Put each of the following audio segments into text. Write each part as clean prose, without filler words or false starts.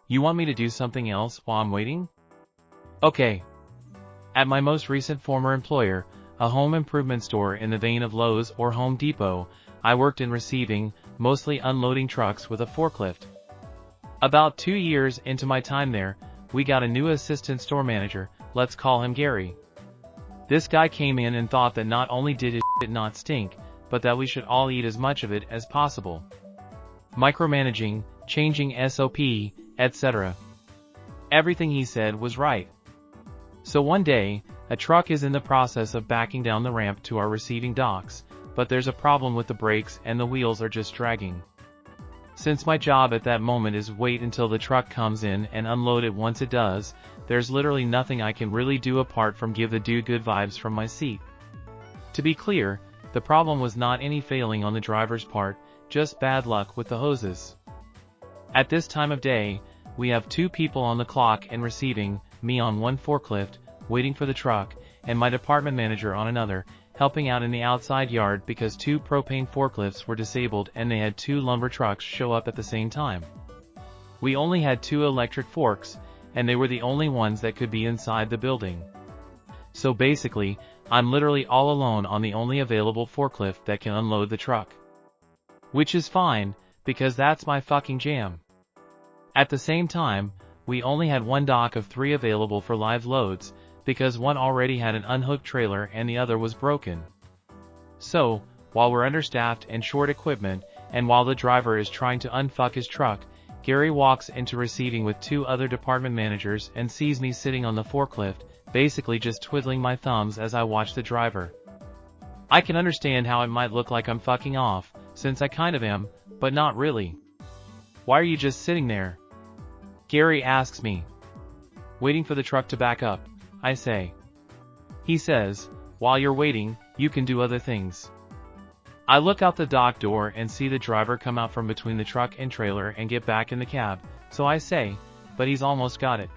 You want me to do something else while I'm waiting? Okay. At my most recent former employer, a home improvement store in the vein of Lowe's or Home Depot, I worked in receiving, mostly unloading trucks with a forklift. About 2 years into my time there, we got a new assistant store manager, let's call him Gary. This guy came in and thought that not only did his shit not stink, but that we should all eat as much of it as possible. Micromanaging, changing SOP, etc. Everything he said was right. So one day, a truck is in the process of backing down the ramp to our receiving docks, but there's a problem with the brakes and the wheels are just dragging. Since my job at that moment is wait until the truck comes in and unload it once it does, there's literally nothing I can really do apart from give the dude good vibes from my seat. To be clear, the problem was not any failing on the driver's part, just bad luck with the hoses. At this time of day, we have 2 people on the clock and receiving, me on one forklift, waiting for the truck, and my department manager on another, helping out in the outside yard because 2 propane forklifts were disabled and they had 2 lumber trucks show up at the same time. We only had 2 electric forks, and they were the only ones that could be inside the building. So basically, I'm literally all alone on the only available forklift that can unload the truck. Which is fine, because that's my fucking jam. At the same time, we only had 1 dock of 3 available for live loads, because one already had an unhooked trailer and the other was broken. So, while we're understaffed and short equipment, and while the driver is trying to unfuck his truck, Gary walks into receiving with 2 other department managers and sees me sitting on the forklift, basically just twiddling my thumbs as I watch the driver. I can understand how it might look like I'm fucking off, since I kind of am, but not really. Why are you just sitting there? Gary asks me. Waiting for the truck to back up, I say. He says, while you're waiting, you can do other things. I look out the dock door and see the driver come out from between the truck and trailer and get back in the cab, so I say, but he's almost got it.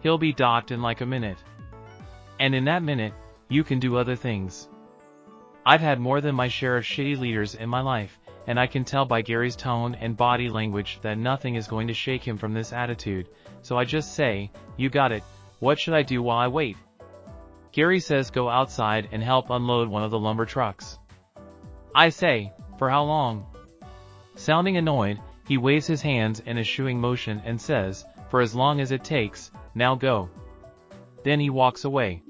He'll be docked in like a minute. And in that minute, you can do other things. I've had more than my share of shitty leaders in my life, and I can tell by Gary's tone and body language that nothing is going to shake him from this attitude, so I just say, you got it, what should I do while I wait? Gary says go outside and help unload one of the lumber trucks. I say, for how long? Sounding annoyed, he waves his hands in a shooing motion and says, for as long as it takes, now go. Then he walks away.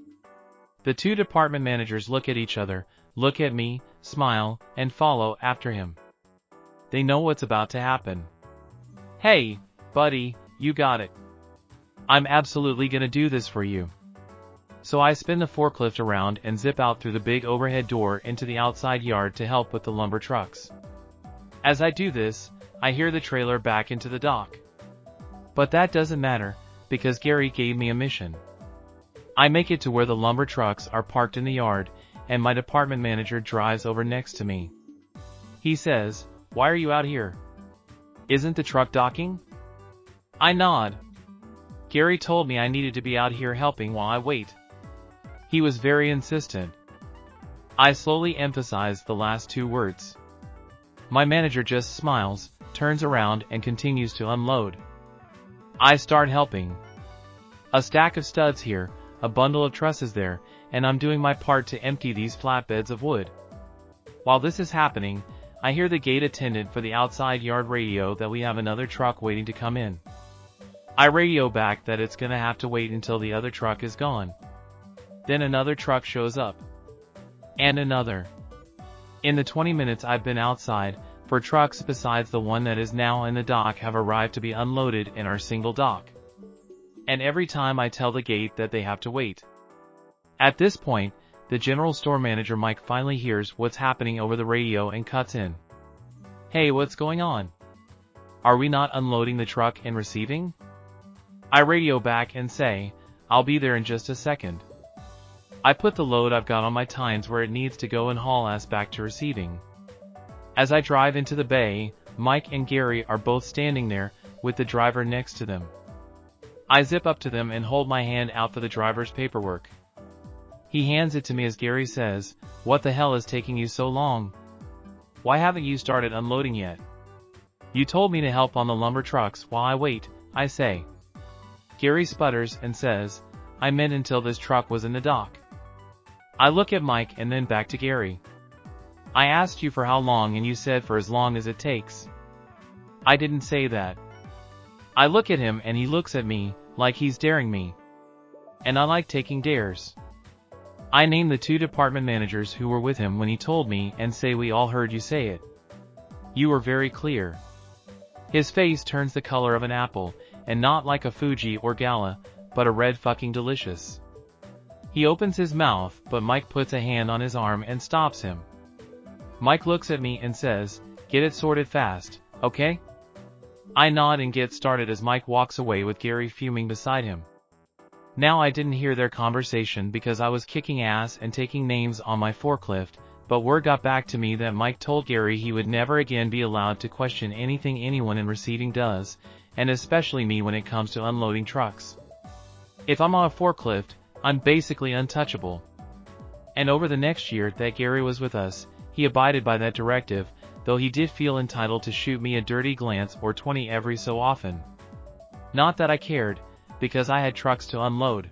The 2 department managers look at each other, look at me, smile, and follow after him. They know what's about to happen. Hey, buddy, you got it. I'm absolutely gonna do this for you. So I spin the forklift around and zip out through the big overhead door into the outside yard to help with the lumber trucks. As I do this, I hear the trailer back into the dock. But that doesn't matter, because Gary gave me a mission. I make it to where the lumber trucks are parked in the yard, and my department manager drives over next to me. He says, why are you out here? Isn't the truck docking? I nod. Gary told me I needed to be out here helping while I wait. He was very insistent. I slowly emphasize the last 2 words. My manager just smiles, turns around and continues to unload. I start helping. A stack of studs here, a bundle of trusses there, and I'm doing my part to empty these flatbeds of wood. While this is happening, I hear the gate attendant for the outside yard radio that we have another truck waiting to come in. I radio back that it's gonna have to wait until the other truck is gone. Then another truck shows up. And another. In the 20 minutes I've been outside, 4 trucks besides the one that is now in the dock have arrived to be unloaded in our single dock. And every time I tell the gate that they have to wait. At this point, the general store manager Mike finally hears what's happening over the radio and cuts in. Hey, what's going on? Are we not unloading the truck and receiving? I radio back and say, I'll be there in just a second. I put the load I've got on my tines where it needs to go and haul ass back to receiving. As I drive into the bay, Mike and Gary are both standing there, with the driver next to them. I zip up to them and hold my hand out for the driver's paperwork. He hands it to me as Gary says, what the hell is taking you so long? Why haven't you started unloading yet? You told me to help on the lumber trucks while I wait, I say. Gary sputters and says, I meant until this truck was in the dock. I look at Mike and then back to Gary. I asked you for how long and you said for as long as it takes. I didn't say that. I look at him and he looks at me, like he's daring me. And I like taking dares. I name the 2 department managers who were with him when he told me and say we all heard you say it. You were very clear. His face turns the color of an apple, and not like a Fuji or Gala, but a red fucking delicious. He opens his mouth, but Mike puts a hand on his arm and stops him. Mike looks at me and says, get it sorted fast, okay? I nod and get started as Mike walks away with Gary fuming beside him. Now I didn't hear their conversation because I was kicking ass and taking names on my forklift, but word got back to me that Mike told Gary he would never again be allowed to question anything anyone in receiving does, and especially me when it comes to unloading trucks. If I'm on a forklift, I'm basically untouchable. And over the next year that Gary was with us, he abided by that directive, though he did feel entitled to shoot me a dirty glance or 20 every so often. Not that I cared, because I had trucks to unload.